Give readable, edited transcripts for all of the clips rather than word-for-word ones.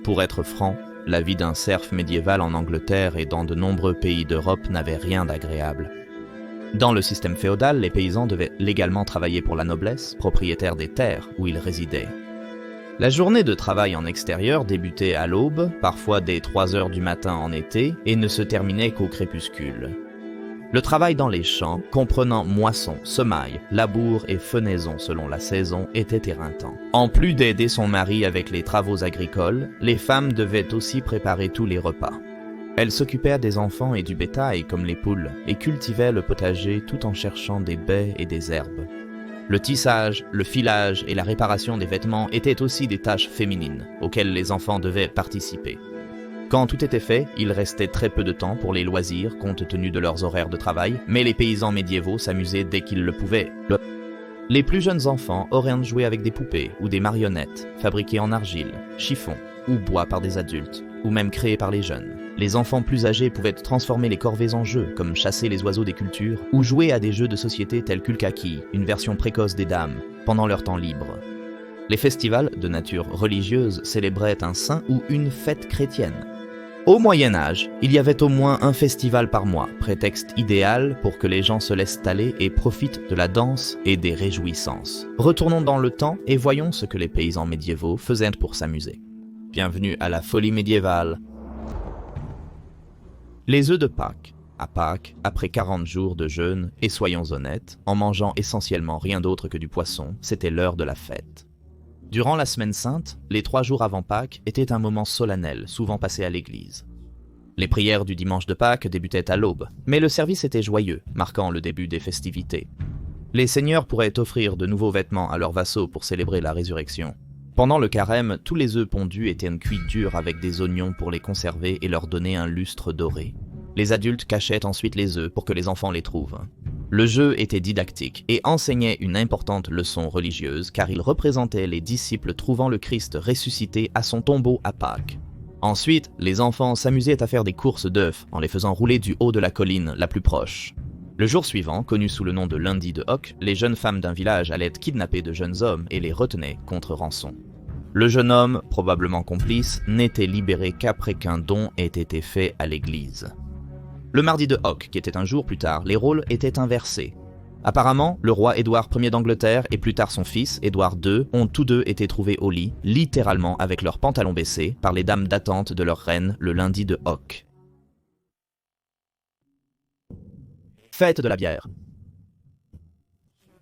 Pour être franc, la vie d'un serf médiéval en Angleterre et dans de nombreux pays d'Europe n'avait rien d'agréable. Dans le système féodal, les paysans devaient légalement travailler pour la noblesse, propriétaire des terres où ils résidaient. La journée de travail en extérieur débutait à l'aube, parfois dès 3 heures du matin en été, et ne se terminait qu'au crépuscule. Le travail dans les champs, comprenant moisson, semaille, labour et fenaison selon la saison, était éreintant. En plus d'aider son mari avec les travaux agricoles, les femmes devaient aussi préparer tous les repas. Elles s'occupaient des enfants et du bétail comme les poules, et cultivaient le potager tout en cherchant des baies et des herbes. Le tissage, le filage et la réparation des vêtements étaient aussi des tâches féminines, auxquelles les enfants devaient participer. Quand tout était fait, il restait très peu de temps pour les loisirs compte tenu de leurs horaires de travail, mais les paysans médiévaux s'amusaient dès qu'ils le pouvaient. Les plus jeunes enfants auraient joué avec des poupées ou des marionnettes, fabriquées en argile, chiffon ou bois par des adultes, ou même créées par les jeunes. Les enfants plus âgés pouvaient transformer les corvées en jeux, comme chasser les oiseaux des cultures, ou jouer à des jeux de société tels qu'Ulkaki, une version précoce des dames, pendant leur temps libre. Les festivals, de nature religieuse, célébraient un saint ou une fête chrétienne. Au Moyen-Âge, il y avait au moins un festival par mois, prétexte idéal pour que les gens se laissent aller et profitent de la danse et des réjouissances. Retournons dans le temps et voyons ce que les paysans médiévaux faisaient pour s'amuser. Bienvenue à la folie médiévale. Les œufs de Pâques. À Pâques, après 40 jours de jeûne, et soyons honnêtes, en mangeant essentiellement rien d'autre que du poisson, c'était l'heure de la fête. Durant la semaine sainte, les 3 jours avant Pâques étaient un moment solennel, souvent passé à l'église. Les prières du dimanche de Pâques débutaient à l'aube, mais le service était joyeux, marquant le début des festivités. Les seigneurs pourraient offrir de nouveaux vêtements à leurs vassaux pour célébrer la résurrection. Pendant le carême, tous les œufs pondus étaient cuits durs avec des oignons pour les conserver et leur donner un lustre doré. Les adultes cachaient ensuite les œufs pour que les enfants les trouvent. Le jeu était didactique et enseignait une importante leçon religieuse car il représentait les disciples trouvant le Christ ressuscité à son tombeau à Pâques. Ensuite, les enfants s'amusaient à faire des courses d'œufs en les faisant rouler du haut de la colline la plus proche. Le jour suivant, connu sous le nom de lundi de Hoc, les jeunes femmes d'un village allaient kidnapper de jeunes hommes et les retenaient contre rançon. Le jeune homme, probablement complice, n'était libéré qu'après qu'un don ait été fait à l'église. Le mardi de Hoc, qui était un jour plus tard, les rôles étaient inversés. Apparemment, le roi Édouard Ier d'Angleterre et plus tard son fils, Édouard II, ont tous deux été trouvés au lit, littéralement avec leurs pantalons baissés, par les dames d'attente de leur reine le lundi de Hoc. Fête de la bière.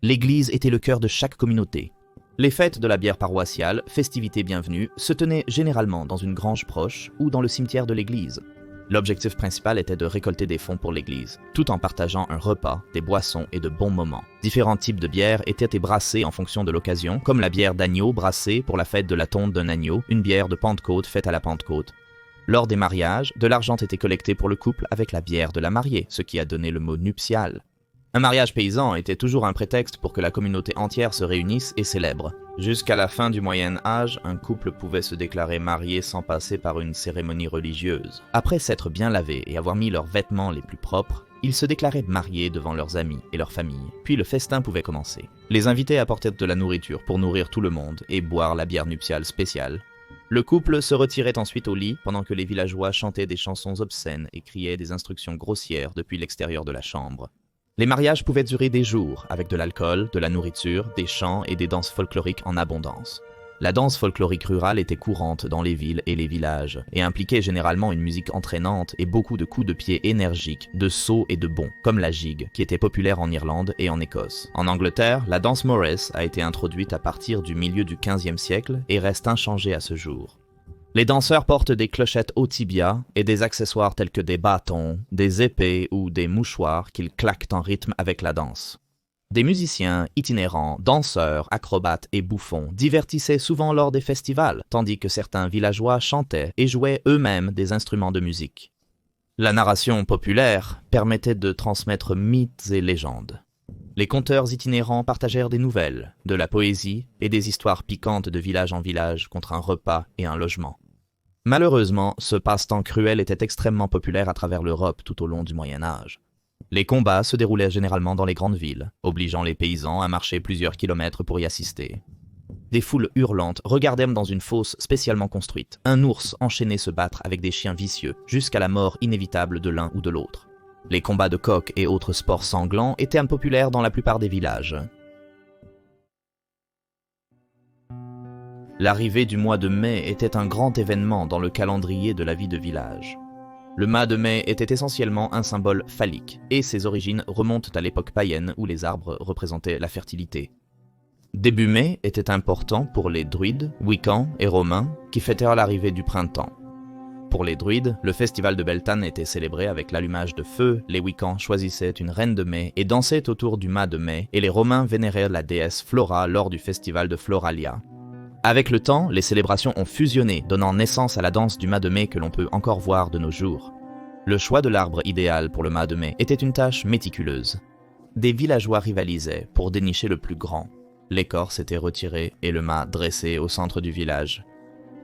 L'église était le cœur de chaque communauté. Les fêtes de la bière paroissiale, festivités bienvenues, se tenaient généralement dans une grange proche ou dans le cimetière de l'église. L'objectif principal était de récolter des fonds pour l'église, tout en partageant un repas, des boissons et de bons moments. Différents types de bières étaient brassés en fonction de l'occasion, comme la bière d'agneau brassée pour la fête de la tonte d'un agneau, une bière de Pentecôte faite à la Pentecôte. Lors des mariages, de l'argent était collecté pour le couple avec la bière de la mariée, ce qui a donné le mot nuptial. Un mariage paysan était toujours un prétexte pour que la communauté entière se réunisse et célèbre. Jusqu'à la fin du Moyen Âge, un couple pouvait se déclarer marié sans passer par une cérémonie religieuse. Après s'être bien lavés et avoir mis leurs vêtements les plus propres, ils se déclaraient mariés devant leurs amis et leurs familles. Puis le festin pouvait commencer. Les invités apportaient de la nourriture pour nourrir tout le monde et boire la bière nuptiale spéciale. Le couple se retirait ensuite au lit pendant que les villageois chantaient des chansons obscènes et criaient des instructions grossières depuis l'extérieur de la chambre. Les mariages pouvaient durer des jours, avec de l'alcool, de la nourriture, des chants et des danses folkloriques en abondance. La danse folklorique rurale était courante dans les villes et les villages, et impliquait généralement une musique entraînante et beaucoup de coups de pied énergiques, de sauts et de bonds, comme la gigue, qui était populaire en Irlande et en Écosse. En Angleterre, la danse Morris a été introduite à partir du milieu du XVe siècle et reste inchangée à ce jour. Les danseurs portent des clochettes au tibia et des accessoires tels que des bâtons, des épées ou des mouchoirs qu'ils claquent en rythme avec la danse. Des musiciens itinérants, danseurs, acrobates et bouffons divertissaient souvent lors des festivals, tandis que certains villageois chantaient et jouaient eux-mêmes des instruments de musique. La narration populaire permettait de transmettre mythes et légendes. Les conteurs itinérants partagèrent des nouvelles, de la poésie et des histoires piquantes de village en village contre un repas et un logement. Malheureusement, ce passe-temps cruel était extrêmement populaire à travers l'Europe tout au long du Moyen Âge. Les combats se déroulaient généralement dans les grandes villes, obligeant les paysans à marcher plusieurs kilomètres pour y assister. Des foules hurlantes regardèrent dans une fosse spécialement construite un ours enchaîné se battre avec des chiens vicieux jusqu'à la mort inévitable de l'un ou de l'autre. Les combats de coqs et autres sports sanglants étaient impopulaires dans la plupart des villages. L'arrivée du mois de mai était un grand événement dans le calendrier de la vie de village. Le mât de mai était essentiellement un symbole phallique, et ses origines remontent à l'époque païenne où les arbres représentaient la fertilité. Début mai était important pour les druides, wiccans et romains qui fêtèrent l'arrivée du printemps. Pour les druides, le festival de Beltane était célébré avec l'allumage de feu, les wiccans choisissaient une reine de mai et dansaient autour du mât de mai, et les romains vénéraient la déesse Flora lors du festival de Floralia. Avec le temps, les célébrations ont fusionné, donnant naissance à la danse du mât de mai que l'on peut encore voir de nos jours. Le choix de l'arbre idéal pour le mât de mai était une tâche méticuleuse. Des villageois rivalisaient pour dénicher le plus grand. L'écorce était retirée et le mât dressé au centre du village.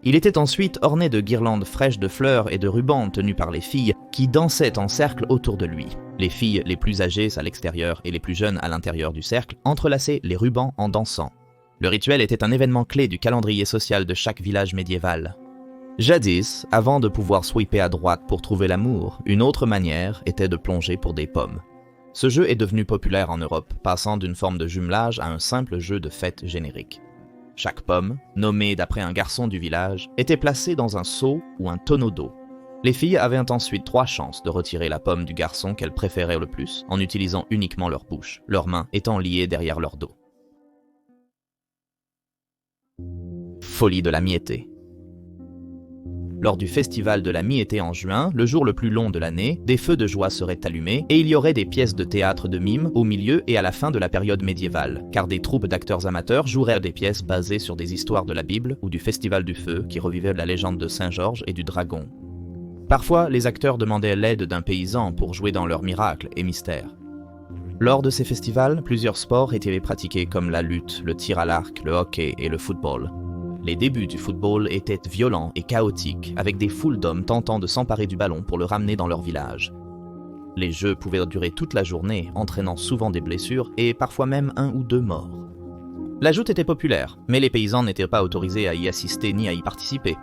Il était ensuite orné de guirlandes fraîches de fleurs et de rubans tenus par les filles qui dansaient en cercle autour de lui. Les filles les plus âgées à l'extérieur et les plus jeunes à l'intérieur du cercle entrelaçaient les rubans en dansant. Le rituel était un événement clé du calendrier social de chaque village médiéval. Jadis, avant de pouvoir sweeper à droite pour trouver l'amour, une autre manière était de plonger pour des pommes. Ce jeu est devenu populaire en Europe, passant d'une forme de jumelage à un simple jeu de fête générique. Chaque pomme, nommée d'après un garçon du village, était placée dans un seau ou un tonneau d'eau. Les filles avaient ensuite 3 chances de retirer la pomme du garçon qu'elles préféraient le plus, en utilisant uniquement leur bouche, leurs mains étant liées derrière leur dos. Folie de la mi-été. Lors du festival de la mi-été en juin, le jour le plus long de l'année, des feux de joie seraient allumés et il y aurait des pièces de théâtre de mime au milieu et à la fin de la période médiévale, car des troupes d'acteurs amateurs joueraient des pièces basées sur des histoires de la Bible ou du festival du feu qui revivaient la légende de Saint-Georges et du dragon. Parfois, les acteurs demandaient l'aide d'un paysan pour jouer dans leurs miracles et mystères. Lors de ces festivals, plusieurs sports étaient pratiqués comme la lutte, le tir à l'arc, le hockey et le football. Les débuts du football étaient violents et chaotiques, avec des foules d'hommes tentant de s'emparer du ballon pour le ramener dans leur village. Les jeux pouvaient durer toute la journée, entraînant souvent des blessures et parfois même 1 ou 2 morts. La joute était populaire, mais les paysans n'étaient pas autorisés à y assister ni à y participer.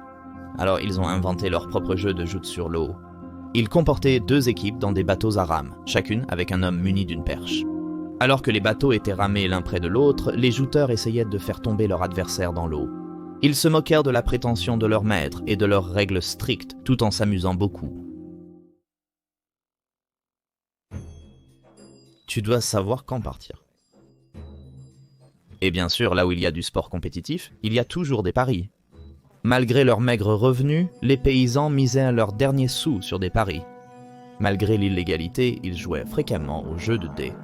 Alors ils ont inventé leur propre jeu de joute sur l'eau. Ils comportaient 2 équipes dans des bateaux à rames, chacune avec un homme muni d'une perche. Alors que les bateaux étaient ramés l'un près de l'autre, les jouteurs essayaient de faire tomber leur adversaire dans l'eau. Ils se moquèrent de la prétention de leur maître et de leurs règles strictes, tout en s'amusant beaucoup. Tu dois savoir quand partir. Et bien sûr, là où il y a du sport compétitif, il y a toujours des paris. Malgré leurs maigres revenus, les paysans misaient leurs derniers sous sur des paris. Malgré l'illégalité, ils jouaient fréquemment aux jeux de dés.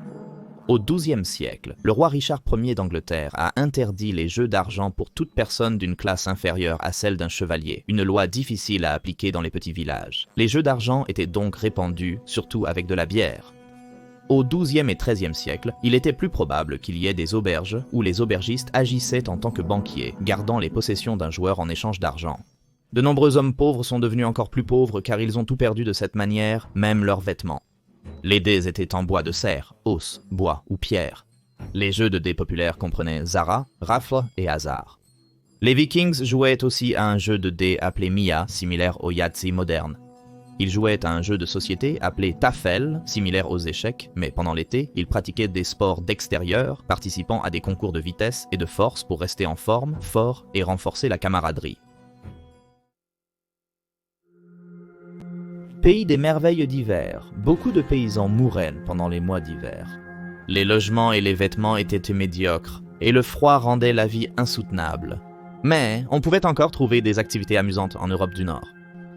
Au XIIe siècle, le roi Richard Ier d'Angleterre a interdit les jeux d'argent pour toute personne d'une classe inférieure à celle d'un chevalier, une loi difficile à appliquer dans les petits villages. Les jeux d'argent étaient donc répandus, surtout avec de la bière. Au XIIe et XIIIe siècle, il était plus probable qu'il y ait des auberges où les aubergistes agissaient en tant que banquiers, gardant les possessions d'un joueur en échange d'argent. De nombreux hommes pauvres sont devenus encore plus pauvres car ils ont tout perdu de cette manière, même leurs vêtements. Les dés étaient en bois de cerf, os, bois ou pierre. Les jeux de dés populaires comprenaient Zara, Rafle et Hasard. Les Vikings jouaient aussi à un jeu de dés appelé Mia, similaire au Yahtzee moderne. Ils jouaient à un jeu de société appelé Tafel, similaire aux échecs, mais pendant l'été, ils pratiquaient des sports d'extérieur, participant à des concours de vitesse et de force pour rester en forme, fort et renforcer la camaraderie. Pays des merveilles d'hiver, beaucoup de paysans mouraient pendant les mois d'hiver. Les logements et les vêtements étaient médiocres, et le froid rendait la vie insoutenable. Mais on pouvait encore trouver des activités amusantes en Europe du Nord.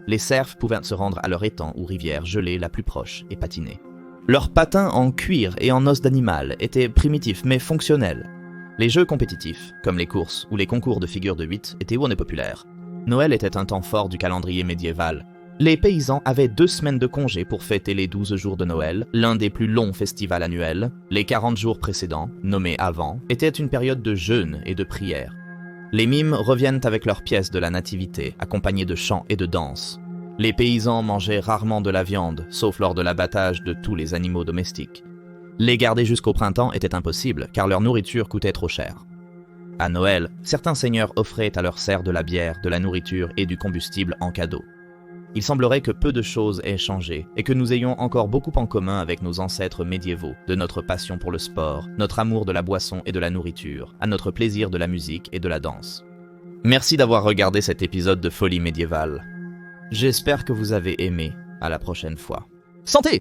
Les serfs pouvaient se rendre à leur étang ou rivière gelée la plus proche et patiner. Leurs patins en cuir et en os d'animal étaient primitifs mais fonctionnels. Les jeux compétitifs, comme les courses ou les concours de figures de 8, étaient bonnes et populaires. Noël était un temps fort du calendrier médiéval. Les paysans avaient 2 semaines de congé pour fêter les 12 jours de Noël, l'un des plus longs festivals annuels. Les 40 jours précédents, nommés avant, étaient une période de jeûne et de prière. Les mimes reviennent avec leurs pièces de la nativité, accompagnées de chants et de danses. Les paysans mangeaient rarement de la viande, sauf lors de l'abattage de tous les animaux domestiques. Les garder jusqu'au printemps était impossible, car leur nourriture coûtait trop cher. À Noël, certains seigneurs offraient à leurs serfs de la bière, de la nourriture et du combustible en cadeau. Il semblerait que peu de choses aient changé et que nous ayons encore beaucoup en commun avec nos ancêtres médiévaux, de notre passion pour le sport, notre amour de la boisson et de la nourriture, à notre plaisir de la musique et de la danse. Merci d'avoir regardé cet épisode de Folie médiévale. J'espère que vous avez aimé. À la prochaine fois. Santé!